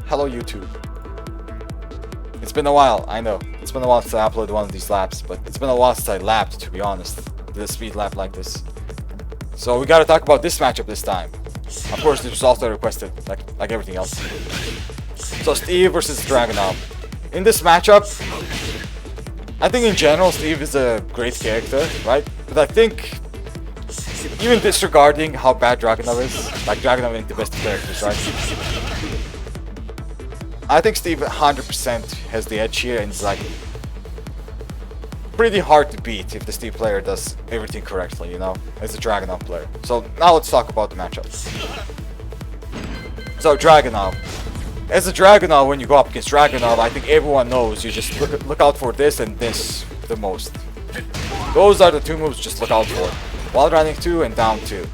Hello YouTube. It's been a while, I know. It's been a while since I uploaded one of these laps, but it's been a while since I lapped, to be honest. Did a speed lap like this. So we gotta talk about this matchup this time. Of course, this was also requested, like everything else. So Steve versus Dragunov. In this matchup, I think in general Steve is a great character, right? But I think, even disregarding how bad Dragunov is, like Dragunov ain't the best of characters, right? I think Steve 100% has the edge here, and it's like pretty hard to beat if the Steve player does everything correctly, you know, as a Dragunov player. So now let's talk about the matchup. So Dragunov. As a Dragunov, when you go up against Dragunov, I think everyone knows you just look out for this and this the most. Those are the two moves just look out for. While running 2 and down 2.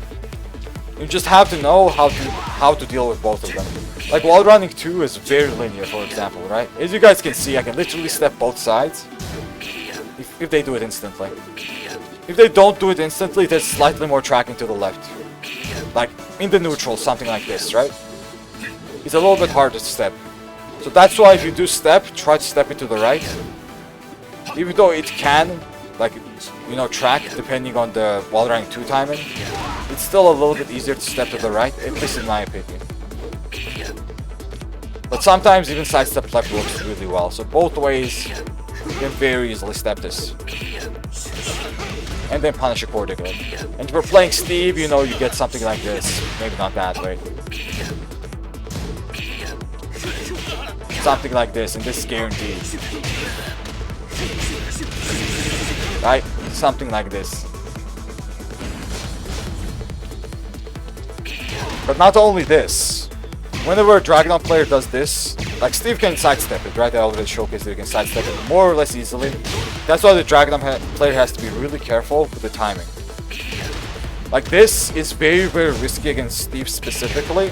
You just have to know how to deal with both of them. Like while running 2 is very linear, for example, right? As you guys can see, I can literally step both sides if they do it instantly. If they don't do it instantly, there's slightly more tracking to the left. Like in the neutral, something like this, right? It's a little bit harder to step. So that's why if you do step, try to step into the right. Even though it can, like, you know, track depending on the while running 2 timing, it's still a little bit easier to step to the right, at least in my opinion. But sometimes even sidestep left works really well, so both ways you can very easily step this. And then punish accordingly. And if you're playing Steve, you know, you get something like this. Maybe not that way. Something like this, and this is guaranteed. Right? Something like this. But not only this. Whenever a Dragunov player does this, like Steve can sidestep it, right? I already showcased that you can sidestep it more or less easily. That's why the Dragunov player has to be really careful with the timing. Like this is very, very risky against Steve specifically.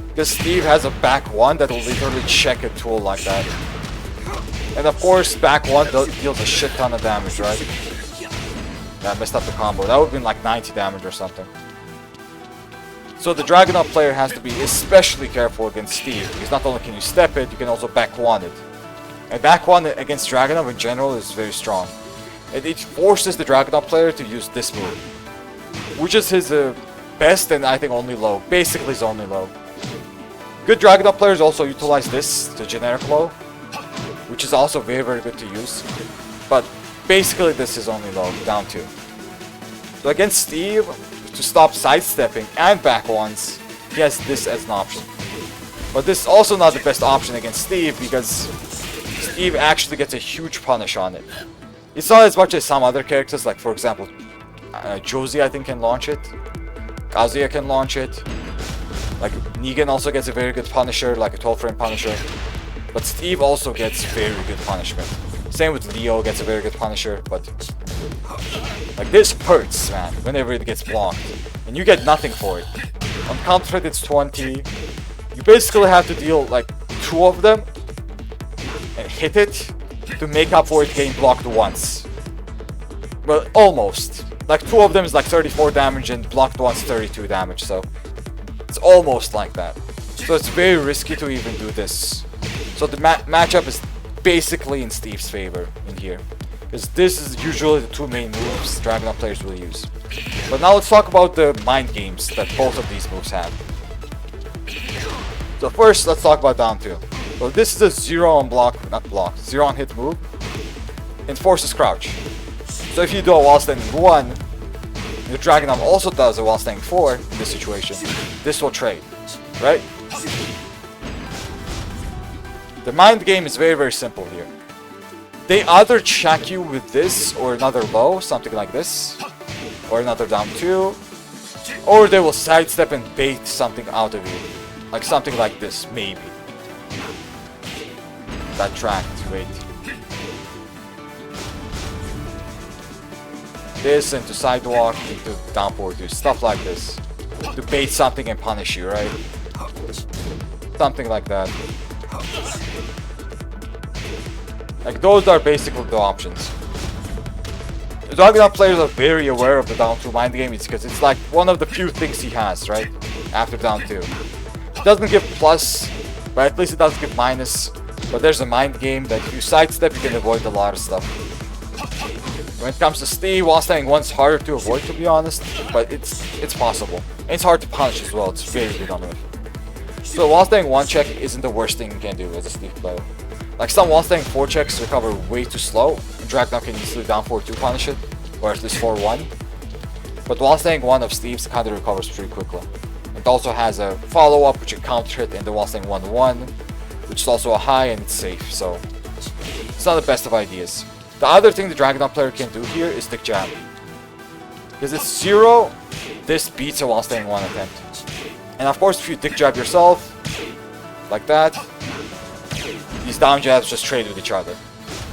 Because Steve has a back 1 that will literally check a tool like that. And of course, back 1 deals a shit ton of damage, right? Yeah, I messed up the combo. That would have been like 90 damage or something. So the Dragunov player has to be especially careful against Steve, because not only can you step it, you can also back 1 it. And back 1 against Dragunov in general is very strong. And it forces the Dragunov player to use this move, which is his best and I think only low. Basically his only low. Good Dragunov players also utilize this, the generic low, which is also very, very good to use. But basically this is only low, down 2. So against Steve, to stop sidestepping and back 1s, he has this as an option. But this is also not the best option against Steve, because Steve actually gets a huge punish on it. It's not as much as some other characters, like for example, Josie I think can launch it. Kazuya can launch it. Like Negan also gets a very good punisher, like a 12 frame punisher. But Steve also gets very good punishment. Same with Leo, gets a very good punisher, but like this hurts, man, whenever it gets blocked. And you get nothing for it. On counter hit it's 20. You basically have to deal like 2 of them and hit it to make up for it getting blocked once. Well, almost. Like 2 of them is like 34 damage and blocked once 32 damage, so it's almost like that. So it's very risky to even do this. So the matchup is basically in Steve's favor in here, because this is usually the 2 main moves Dragunov players will use. But now let's talk about the mind games that both of these moves have. So first, let's talk about down 2. So this is a 0 on block, not block, 0 on hit move, and forces crouch. So if you do a while standing 1, the Dragunov also does a while standing 4 in this situation, this will trade, right? The mind game is very, very simple here. They either check you with this or another low, something like this, or another down 2, or they will sidestep and bait something out of you, like something like this, maybe. That tracked, wait. This into sidewalk, into down forward, stuff like this. To bait something and punish you, right? Something like that. Like those are basically the options. The Dragunov players are very aware of the down 2 mind game, because it's like one of the few things he has, right? After down 2. It doesn't give plus but at least it doesn't give minus. But there's a mind game that if you sidestep, you can avoid a lot of stuff. When it comes to Steve, while standing 1's harder to avoid, to be honest, but it's possible. And it's hard to punish as well. It's very good on it. So while staying 1 check isn't the worst thing you can do as a Steve player. Like some while staying 4 checks recover way too slow, and Dragunov can easily down 4-2 punish it, or at least 4-1. But while staying 1 of Steve's kind of recovers pretty quickly. It also has a follow-up which you counter hit in the while staying 1-1, which is also a high and it's safe, so it's not the best of ideas. The other thing the Dragunov player can do here is Dick Jab. Because it's 0, this beats a while staying 1 attempt. And of course, if you Dick Jab yourself, like that, these down jabs just trade with each other.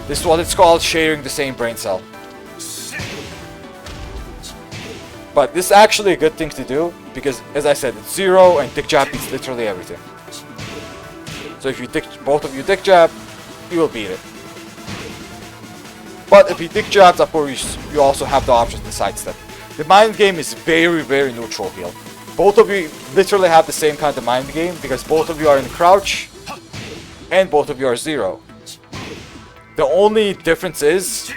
This is what it's called, sharing the same brain cell. But this is actually a good thing to do, because as I said, it's 0 and Dick Jab beats literally everything. So if you both of you Dick Jab, you will beat it. But if you Dick Jabs, of course, you also have the option to sidestep. The mind game is very, very neutral here. Both of you literally have the same kind of mind game, because both of you are in crouch, and both of you are 0. The only difference is,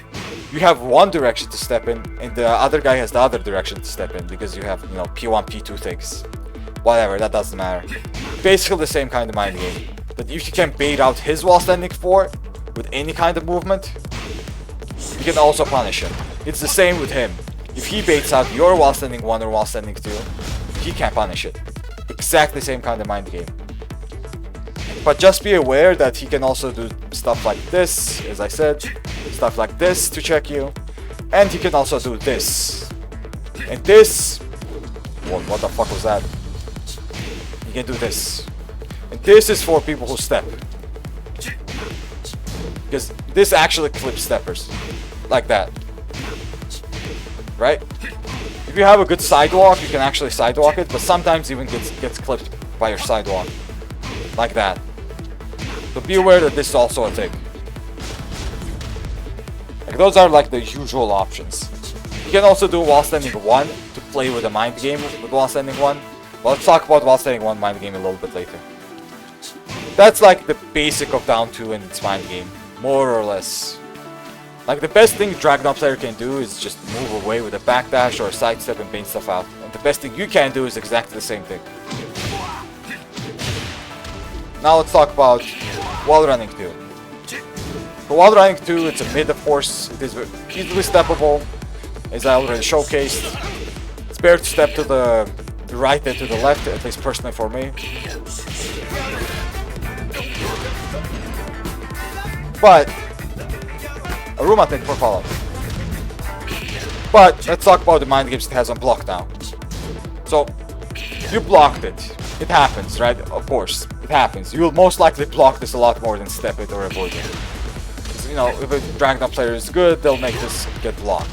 you have one direction to step in, and the other guy has the other direction to step in, because you have, P1, P2 things. Whatever, that doesn't matter. Basically the same kind of mind game. But if you can bait out his while standing 4 with any kind of movement, you can also punish him. It's the same with him. If he baits out your while standing 1 or while standing 2, he can't punish it. Exactly the same kind of mind game. But just be aware that he can also do stuff like this, as I said, stuff like this to check you, and he can also do this. And this, what the fuck was that? He can do this. And this is for people who step. Because this actually clips steppers. Like that. Right? If you have a good sidewalk, you can actually sidewalk it, but sometimes even gets clipped by your sidewalk. Like that. So be aware that this is also a thing. Like those are like the usual options. You can also do while standing 1 to play with a mind game with while standing 1. But let's talk about while standing 1 mind game a little bit later. That's like the basic of down 2 and its mind game, more or less. Like the best thing Dragunov player can do is just move away with a backdash or a sidestep and bait stuff out. And the best thing you can do is exactly the same thing. Now let's talk about wall running 2. For wall running 2, it's a mid, of course. It is easily steppable, as I already showcased. It's better to step to the right than to the left, at least personally for me. But a room attempt for follow. But let's talk about the mind games it has on block now. So you blocked it. It happens, right? Of course, it happens. You will most likely block this a lot more than step it or avoid it. If a Dragunov player is good, they'll make this get blocked.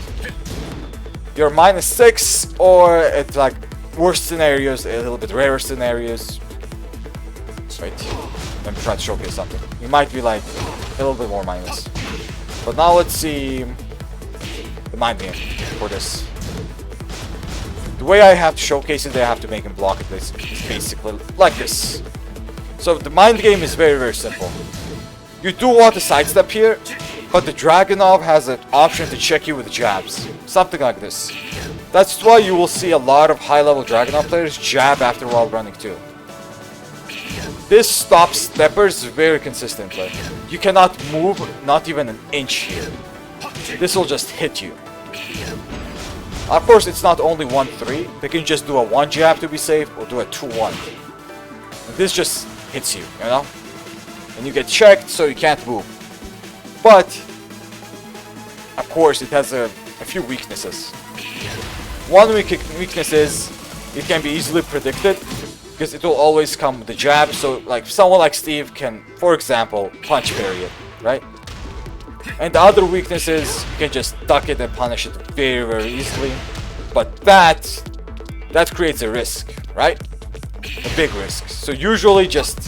You're -6, or it's like worse scenarios, a little bit rarer scenarios. Wait, let me try to showcase something. You might be like a little bit more minus. But now let's see the mind game for this. The way I have to showcase it, I have to make him block it. It's basically like this. So the mind game is very, very simple. You do want to sidestep here, but the Dragunov has an option to check you with jabs. Something like this. That's why you will see a lot of high-level Dragunov players jab after while running too. This stops steppers very consistently. You cannot move not even an inch here. This will just hit you. Of course, it's not only 1-3. They can just do a 1 jab to be safe, or do a 2-1. This just hits you, And you get checked, so you can't move. But, of course, it has a few weaknesses. One weakness is, it can be easily predicted, because it will always come with the jab, so like someone like Steve can, for example, punch parry it, right? And the other weakness is, you can just duck it and punish it very, very easily. But that creates a risk, right? A big risk. So usually just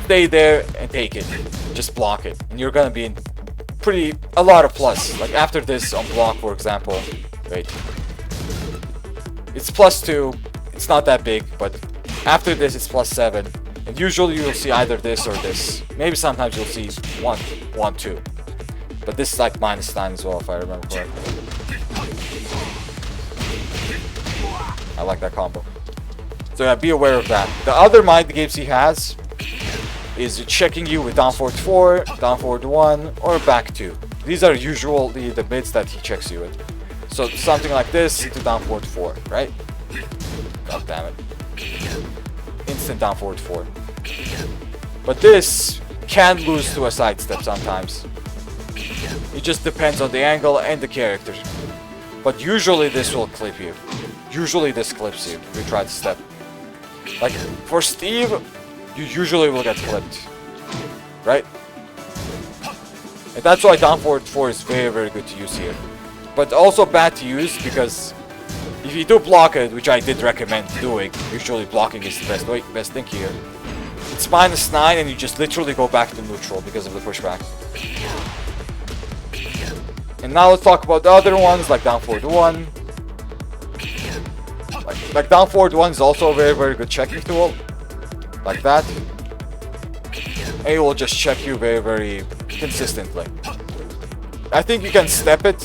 stay there and take it. Just block it. And you're gonna be in a lot of plus. Like after this on block, for example. Wait. It's +2. It's not that big, but after this it's +7. And usually you'll see either this or this. Maybe sometimes you'll see 1, 1, 2. But this is like -9 as well, if I remember correctly. I like that combo. So yeah, be aware of that. The other mind games he has is checking you with down forward 4, down forward 1, or back 2. These are usually the mids that he checks you with. So something like this into down forward 4, right? God damn it. Instant down forward 4. But this can lose to a sidestep sometimes. It just depends on the angle and the character. But usually this will clip you. Usually this clips you if you try to step. Like for Steve, you usually will get clipped. Right? And that's why down forward 4 is very, very good to use here. But also bad to use because if you do block it, which I did recommend doing, usually blocking is the best thing here. It's -9 and you just literally go back to neutral because of the pushback. And now let's talk about the other ones like down forward 1. Like down forward 1 is also a very, very good checking tool. Like that. And it will just check you very, very consistently. I think you can step it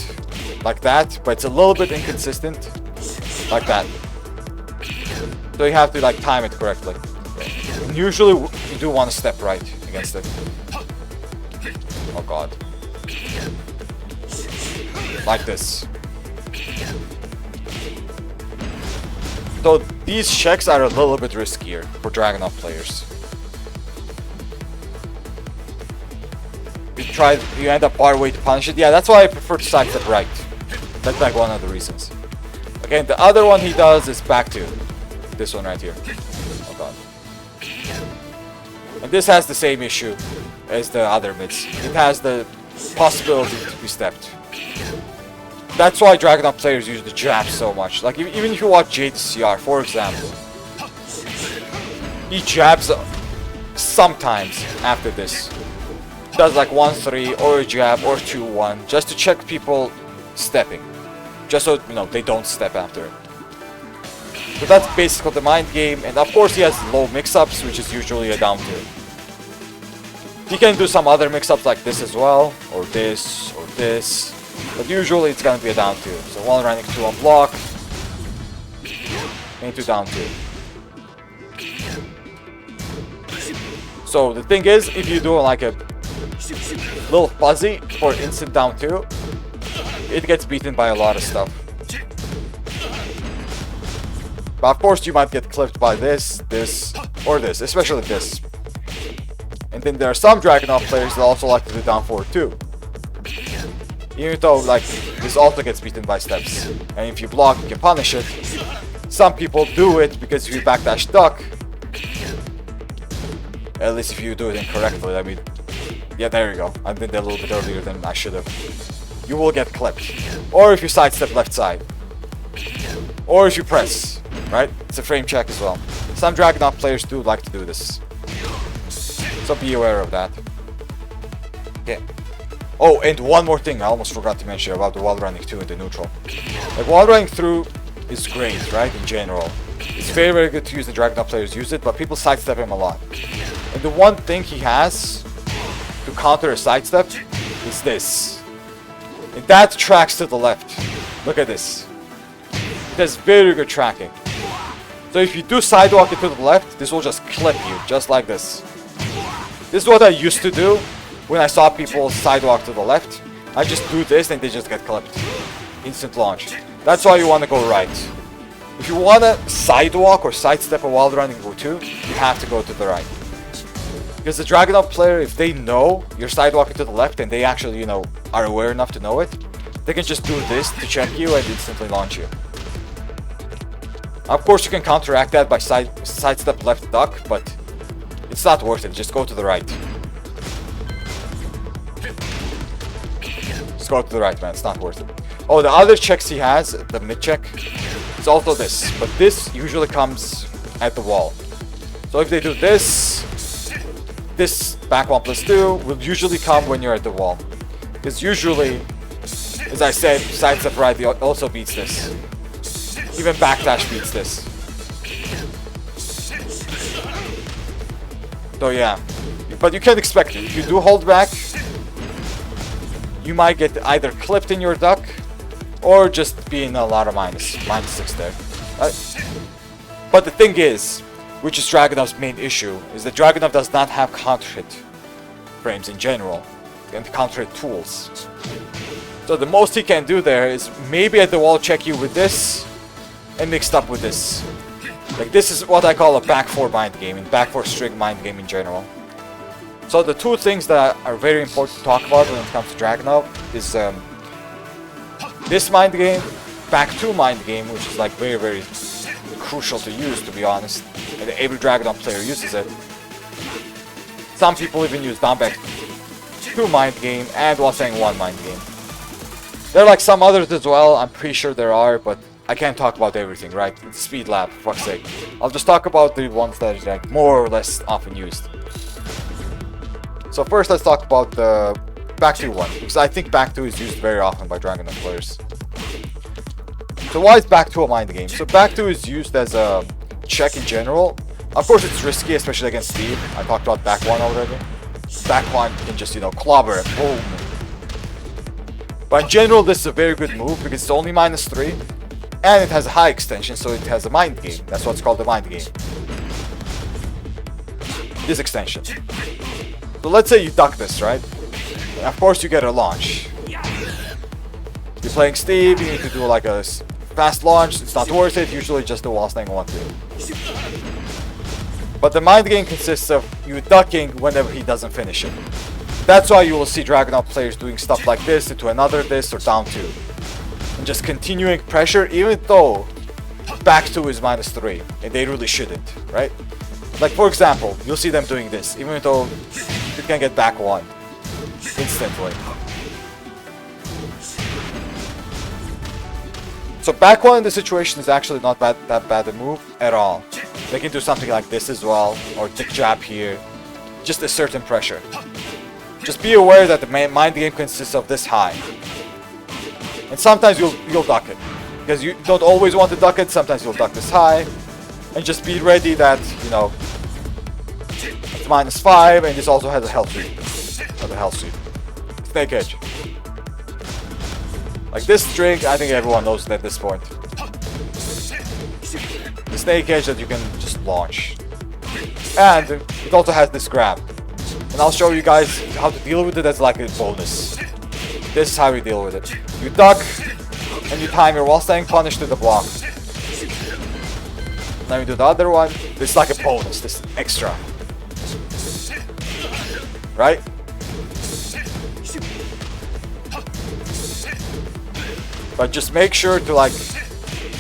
like that, but it's a little bit inconsistent. Like that. So you have to like time it correctly. And usually you do want to step right against it. Oh god. Like this. So these checks are a little bit riskier for Dragunov players. You end up far away to punish it. Yeah, that's why I prefer to sidestep right. That's like one of the reasons. Again, the other one he does is back to this one right here. Oh god. And this has the same issue as the other mids. It has the possibility to be stepped. That's why Dragunov players use the jab so much. Like even if you watch JDCR, for example, he jabs sometimes after this. Does like 1-3 or a jab or 2-1 just to check people stepping. Just so you know they don't step after it. So that's basically the mind game, and of course he has low mix-ups, which is usually a down 2. He can do some other mix-ups like this as well, or this, but usually it's gonna be a down 2. So 1 running 2 on block, into down 2. So the thing is, if you do like a little fuzzy for instant down 2, it gets beaten by a lot of stuff. But of course you might get clipped by this, or this, especially this. And then there are some Dragunov players that also like to do down forward too. Even though like this also gets beaten by steps. And if you block, you can punish it. Some people do it because if you backdash duck, at least if you do it incorrectly, I mean, yeah, there you go. I did that a little bit earlier than I should have. You will get clipped. Or if you sidestep left side. Or if you press, right? It's a frame check as well. Some Dragunov players do like to do this. So be aware of that. Okay. Oh, and one more thing I almost forgot to mention about the wall running through in the neutral. Like wall running through is great, right? In general. It's very, very good to use. The Dragunov players use it, but people sidestep him a lot. And the one thing he has to counter a sidestep is this. And that tracks to the left. Look at this. It has very good tracking. So if you do sidewalk it to the left, this will just clip you, just like this. This is what I used to do when I saw people sidewalk to the left. I just do this and they just get clipped. Instant launch. That's why you want to go right. If you want to sidewalk or sidestep a wild running go to, you have to go to the right. Because the Dragunov player, if they know you're sidewalking to the left and they actually, you know, are aware enough to know it, they can just do this to check you and instantly launch you. Of course, you can counteract that by sidestep left duck, but it's not worth it. Just go to the right. Just go to the right, man. It's not worth it. Oh, the other checks he has, the mid check, is also this. But this usually comes at the wall. So if they do this, this back 1+2 will usually come when you're at the wall. Because usually, as I said, sidestep right also beats this. Even backdash beats this. So yeah, but you can't expect it. If you do hold back, you might get either clipped in your duck, or just be in a lot of -6 there. But the thing is, which is Dragunov's main issue, is that Dragunov does not have counter hit frames in general, and counter hit tools. So the most he can do there is maybe at the wall check you with this, and mixed up with this. Like this is what I call a back 4 mind game, and back 4 string mind game in general. So the two things that are very important to talk about when it comes to Dragunov is this mind game, back 2 mind game, which is like very, very crucial to use, to be honest. And every Dragunov player uses it. Some people even use down back 2 mind game and while saying 1 mind game. There are like some others as well, I'm pretty sure there are, but I can't talk about everything, right? It's speed lab, for fuck's sake. I'll just talk about the ones that are like more or less often used. So first let's talk about the back 2 one, because I think back 2 is used very often by Dragunov players. So why is back 2 a mind game? So back 2 is used as a check in general. Of course it's risky, especially against Steve. I talked about back 1 already. Back 1 can just, you know, clobber and boom. But in general this is a very good move because it's only -3. And it has a high extension, so it has a mind game. That's what's called the mind game. This extension. So let's say you duck this, right? And of course you get a launch. You're playing Steve, you need to do like a fast launch. It's not worth it, usually just the wall staying 1-2. But the mind game consists of you ducking whenever he doesn't finish it. That's why you will see Dragunov players doing stuff like this into another this or down 2. And just continuing pressure even though back 2 is -3 and they really shouldn't, right? Like for example, you'll see them doing this even though it can get back 1 instantly. So back 1 in this situation is actually not that bad a move at all. They can do something like this as well, or tick jab here, just a certain pressure. Just be aware that the mind game consists of this high. And sometimes you'll duck it. Because you don't always want to duck it, sometimes you'll duck this high. And just be ready that, you know, it's -5 and this also has a health sweep. Snake edge. Like this string, I think everyone knows it at this point. The snake edge that you can just launch. And it also has this grab. And I'll show you guys how to deal with it as like a bonus. This is how you deal with it. You duck, and you time your wall staying punish to the block. Then you do the other one. This is like a bonus, this is extra. Right? But just make sure to like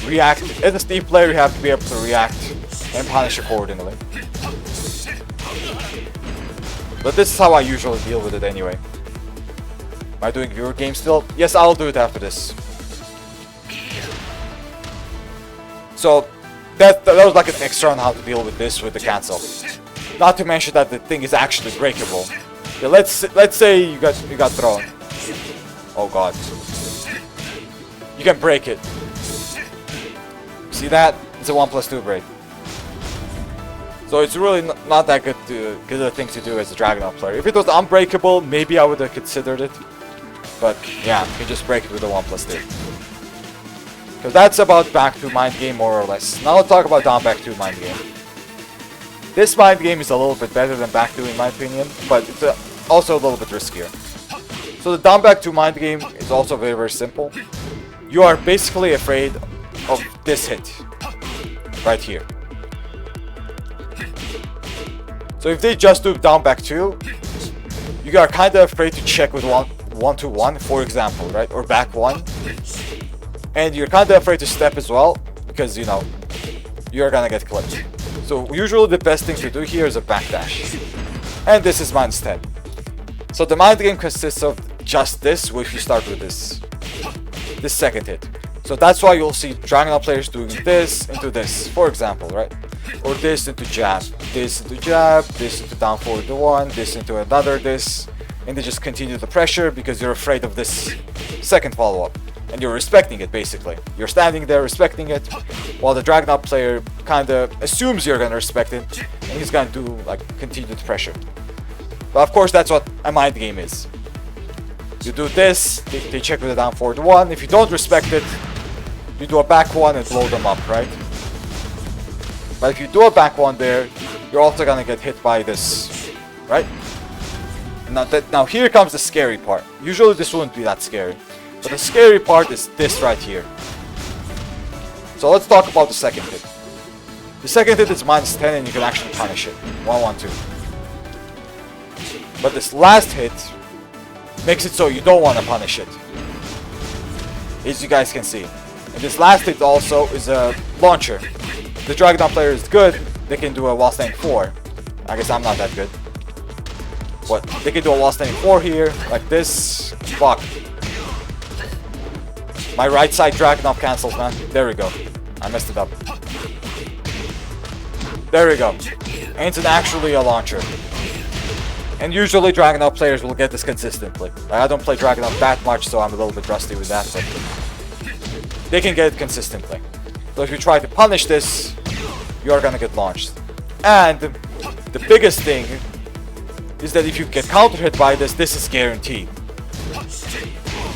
react. As a Steve player, you have to be able to react and punish accordingly. But this is how I usually deal with it anyway. Am I doing viewer game still? Yes, I'll do it after this. So that was like an extra on how to deal with this with the cancel. Not to mention that the thing is actually breakable. Yeah, let's say you got thrown. Oh god. You can break it. See that? It's a 1+2 break. So it's really not that good a thing to do as a Dragunov player. If it was unbreakable, maybe I would have considered it. But yeah, you can just break it with a 1+2. Because that's about back 2 mind game more or less. Now let's talk about down back 2 mind game. This mind game is a little bit better than back 2 in my opinion, but it's also a little bit riskier. So the down back 2 mind game is also very, very simple. You are basically afraid of this hit. Right here. So if they just do down back 2, you are kind of afraid to check with 1-2-1, for example, right? Or back 1. And you're kind of afraid to step as well, because, you know, you're gonna get clipped. So usually the best thing to do here is a backdash. And this is -10. So the mind game consists of just this, if you start with this second hit. So that's why you'll see Dragunov players doing this into this, for example, right? Or this into jab, this into jab, this into down forward to 1, this into another this, and they just continue the pressure because you're afraid of this second follow-up. and you're respecting it basically. You're standing there respecting it, while the Dragunov player kind of assumes you're gonna respect it, and he's gonna do like continued pressure. But of course, that's what a mind game is. You do this, they check with a down forward 1. If you don't respect it, you do a back 1 and blow them up, right? But if you do a back 1 there, you're also gonna get hit by this, right? Now here comes the scary part. Usually this wouldn't be that scary, but the scary part is this right here. So let's talk about the second hit. The second hit is -10 and you can actually punish it. 1-1-2. But this last hit makes it so you don't want to punish it, as you guys can see. And this last hit also is a launcher. The Dragunov player is good, they can do a while standing 4. I guess I'm not that good. But they can do a while standing 4 here, like this. Fuck. My right side Dragunov cancels, man. There we go. I messed it up. There we go. And it's actually a launcher. And usually Dragunov players will get this consistently. Like, I don't play Dragunov that much, so I'm a little bit rusty with that, but they can get it consistently. So if you try to punish this, you're gonna get launched. And the biggest thing is that if you get counter hit by this, this is guaranteed.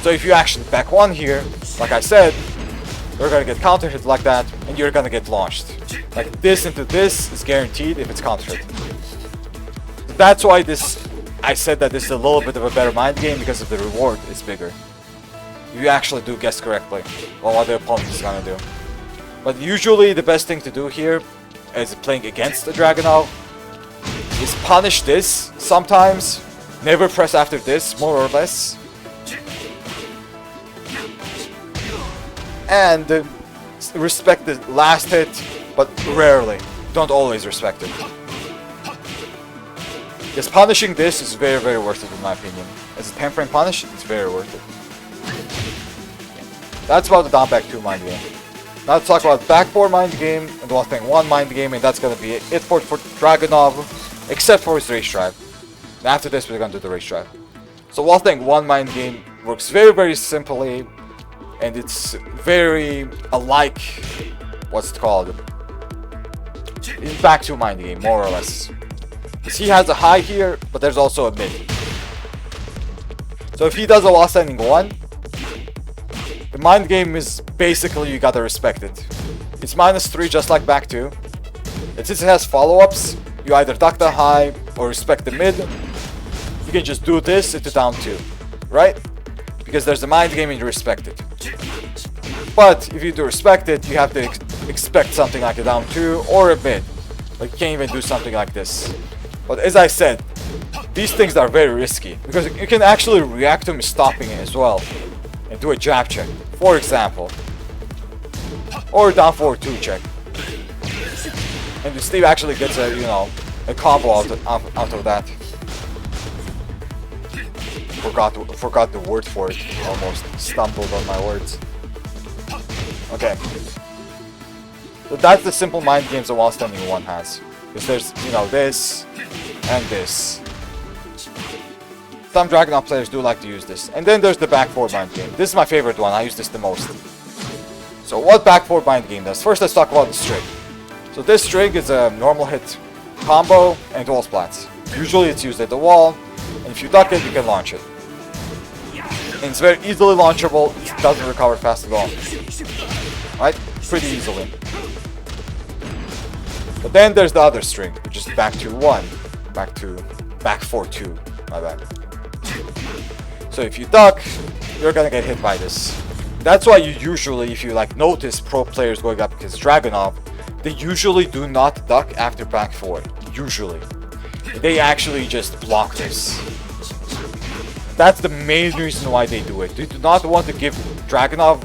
So if you actually back 1 here, like I said, you're gonna get counter hit like that, and you're gonna get launched. Like this into this is guaranteed if it's counter hit. That's why I said that this is a little bit of a better mind game, because of the reward is bigger. You actually do guess correctly on what the opponent is gonna do. But usually the best thing to do here, as playing against the Dragunov, is punish this sometimes. Never press after this, more or less. And respect the last hit, but rarely. Don't always respect it. Because punishing this is very, very worth it in my opinion. As a 10 frame punish, it's very worth it. That's about the down back 2 mind game. Now let's talk about back 4 mind game and the while standing 1 mind game, and that's gonna be it for Dragunov, except for his race drive. And after this we're gonna do the race drive. So while standing 1 mind game works very, very simply, and it's very alike, what's it called? In back 2 mind game, more or less. Because he has a high here, but there's also a mid. So if he does a while standing 1, the mind game is basically you gotta respect it. It's -3 just like back 2. And since it has follow-ups, you either duck the high or respect the mid. You can just do this into down 2, right? Because there's a mind game and you respect it. But if you do respect it, you have to expect something like a down 2 or a mid. Like you can't even do something like this. But as I said, these things are very risky, because you can actually react to me stopping it as well and do a jab check, for example, or a down forward 2 check. And Steve actually gets a, you know, a combo out of that. Forgot the word for it. Almost stumbled on my words. Okay. So that's the simple mind games that while standing 1 has. Because there's, you know, this and this. Some Dragunov players do like to use this. And then there's the back 4 mind game. This is my favorite one. I use this the most. So what back 4 mind game does? First let's talk about the string. So this string is a normal hit combo and wall splats. Usually it's used at the wall, and if you duck it, you can launch it. And it's very easily launchable. It doesn't recover fast at all. Right? Pretty easily. But then there's the other string, which is back 2-1. Back 4-2. My bad. So if you duck, you're gonna get hit by this. That's why you usually, if you like notice pro players going up against Dragunov, they usually do not duck after back 4. Usually. They actually just block this. That's the main reason why they do it. They do not want to give Dragunov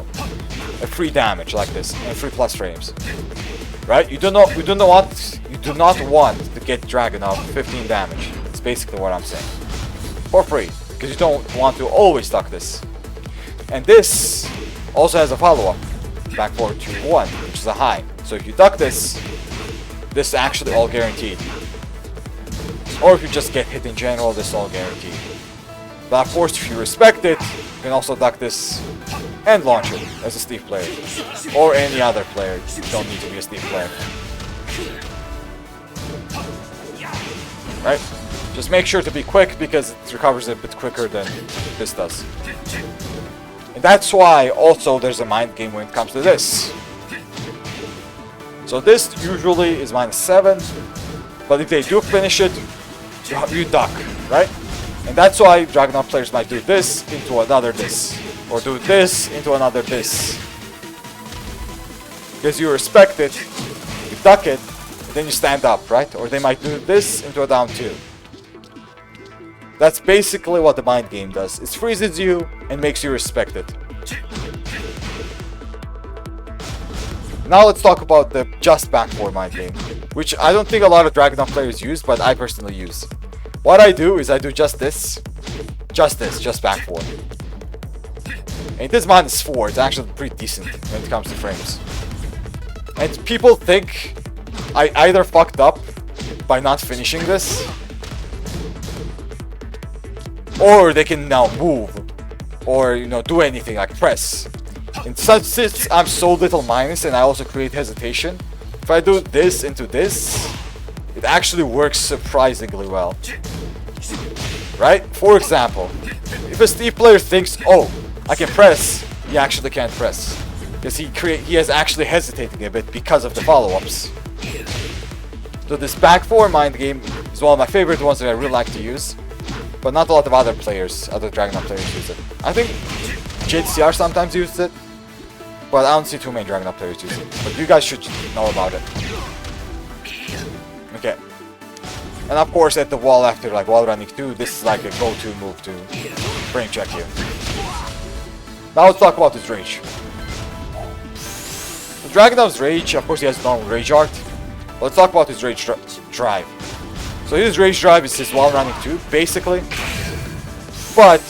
a free damage like this and free plus frames. Right? You do not want to get Dragunov 15 damage. That's basically what I'm saying. For free. Because you don't want to always duck this. And this also has a follow-up. Back 4-2-1, which is a high. So if you duck this, this is actually all guaranteed. Or if you just get hit in general, this is all guaranteed. But of course, if you respect it, you can also duck this and launch it as a Steve player. Or any other player. You don't need to be a Steve player. Right? Just make sure to be quick because it recovers a bit quicker than this does. And that's why also there's a mind game when it comes to this. So this usually is -7, but if they do finish it, you duck, right? And that's why Dragunov players might do this into another this, or do this into another this. Because you respect it, you duck it, and then you stand up, right? Or they might do this into a down 2. That's basically what the mind game does. It freezes you and makes you respect it. Now let's talk about the just back 4 mind game, which I don't think a lot of Dragunov players use, but I personally use. What I do is I do just back 4. And it is -4, it's actually pretty decent when it comes to frames. And people think I either fucked up by not finishing this, or they can now move, or do anything like press. And since I'm so little minus and I also create hesitation, if I do this into this, it actually works surprisingly well. Right? For example, if a Steve player thinks, oh, I can press, he actually can't press. Because he is actually hesitating a bit because of the follow-ups. So this back 4 mind game is one of my favorite ones that I really like to use. But not a lot of other Dragunov players use it. I think JCR sometimes uses it, but I don't see too many Dragunov players use it. But you guys should know about it. Okay. And of course at the wall after like wall running 2, this is like a go-to move to frame check you. Now let's talk about his rage. The Dragunov's rage, of course he has normal rage art. Let's talk about his rage drive. So his rage drive is his wall running 2, basically. But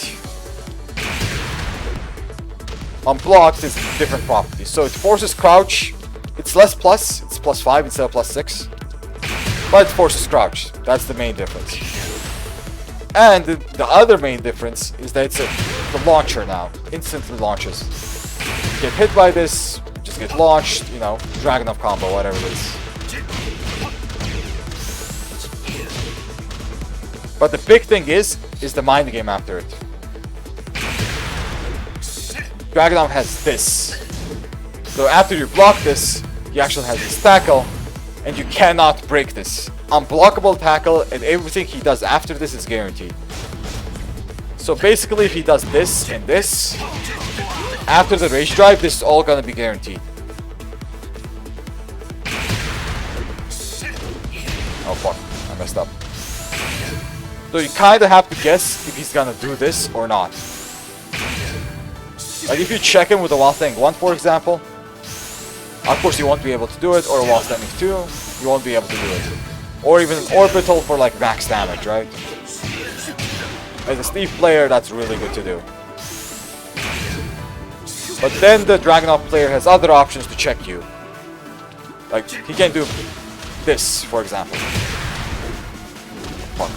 on blocks it's different properties. So it forces crouch. It's less plus, it's +5 instead of +6. But it forces crouch. That's the main difference. And the other main difference is that it's the launcher now. Instantly launches. Get hit by this, just get launched, Dragunov combo, whatever it is. But the big thing is the mind game after it. Dragunov has this. So after you block this, he actually has this tackle, and you cannot break this. Unblockable tackle, and everything he does after this is guaranteed. So basically if he does this and this, after the rage drive, this is all gonna be guaranteed. Oh fuck, I messed up. So you kinda have to guess if he's gonna do this or not. Like if you check him with a wall standing 1, for example, of course you won't be able to do it, or a wall standing 2, you won't be able to do it. Or even an orbital for like max damage, right? As a Steve player, that's really good to do. But then the Dragunov player has other options to check you. Like, he can do this, for example. Fuck.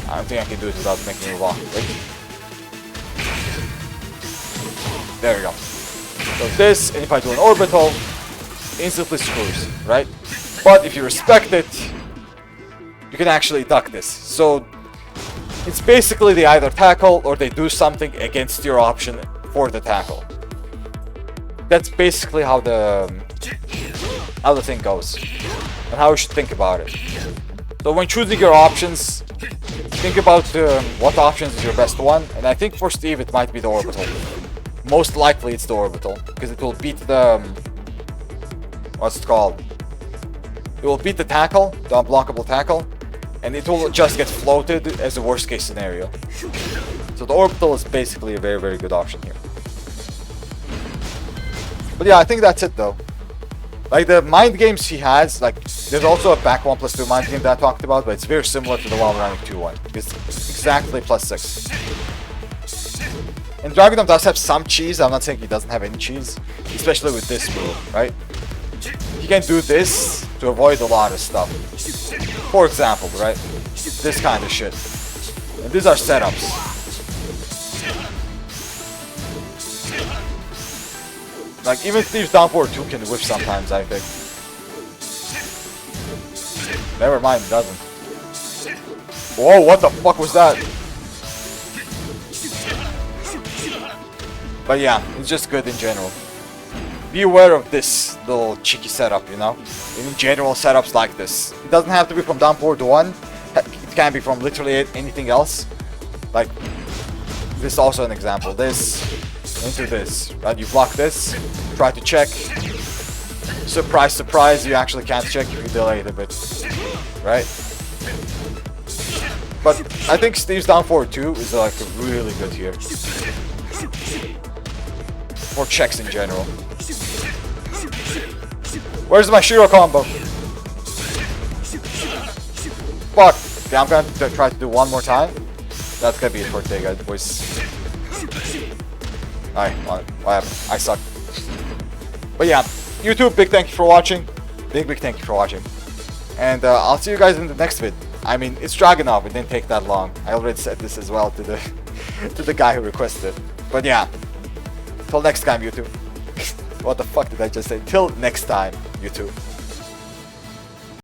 I don't think I can do it without making a walk. Wait. There we go. So this, and if I do an orbital, instantly screws, right? But if you respect it, you can actually duck this. So it's basically they either tackle or they do something against your option for the tackle. That's basically how the thing goes, and how you should think about it. So when choosing your options, think about what options is your best one, and I think for Steve it might be the orbital. Most likely it's the orbital, because it will beat the what's it called? It will beat the tackle, the unblockable tackle, and it will just get floated as a worst case scenario. So the orbital is basically a very, very good option here. But yeah, I think that's it though. Like the mind games he has, like there's also a back 1+2 mind game that I talked about, but it's very similar to the wall running 2 one. It's exactly +6. And Dragunov does have some cheese. I'm not saying he doesn't have any cheese, especially with this move, right? He can do this to avoid a lot of stuff. For example, right? This kind of shit. And these are setups. Like, even Steve's down forward 2 can whiff sometimes, I think. Never mind, it doesn't. Whoa, what the fuck was that? But yeah, it's just good in general. Be aware of this little cheeky setup, you know? In general, setups like this. It doesn't have to be from down forward 1. It can be from literally anything else. Like, this is also an example. This into this, right? You block this, try to check. Surprise, surprise, you actually can't check if you delay it a bit, right? But I think Steve's down forward 2 is like really good here. For checks in general. Where's my Shiro combo? Fuck! Okay, I'm gonna try to do one more time. That's gonna be it for today, guys, boys. Alright, what happened? I suck. But yeah, YouTube, big thank you for watching. Big thank you for watching. And I'll see you guys in the next vid. I mean, it's Dragunov, it didn't take that long. I already said this as well to the to the guy who requested it. But yeah, till next time, YouTube. What the fuck did I just say? Till next time, YouTube.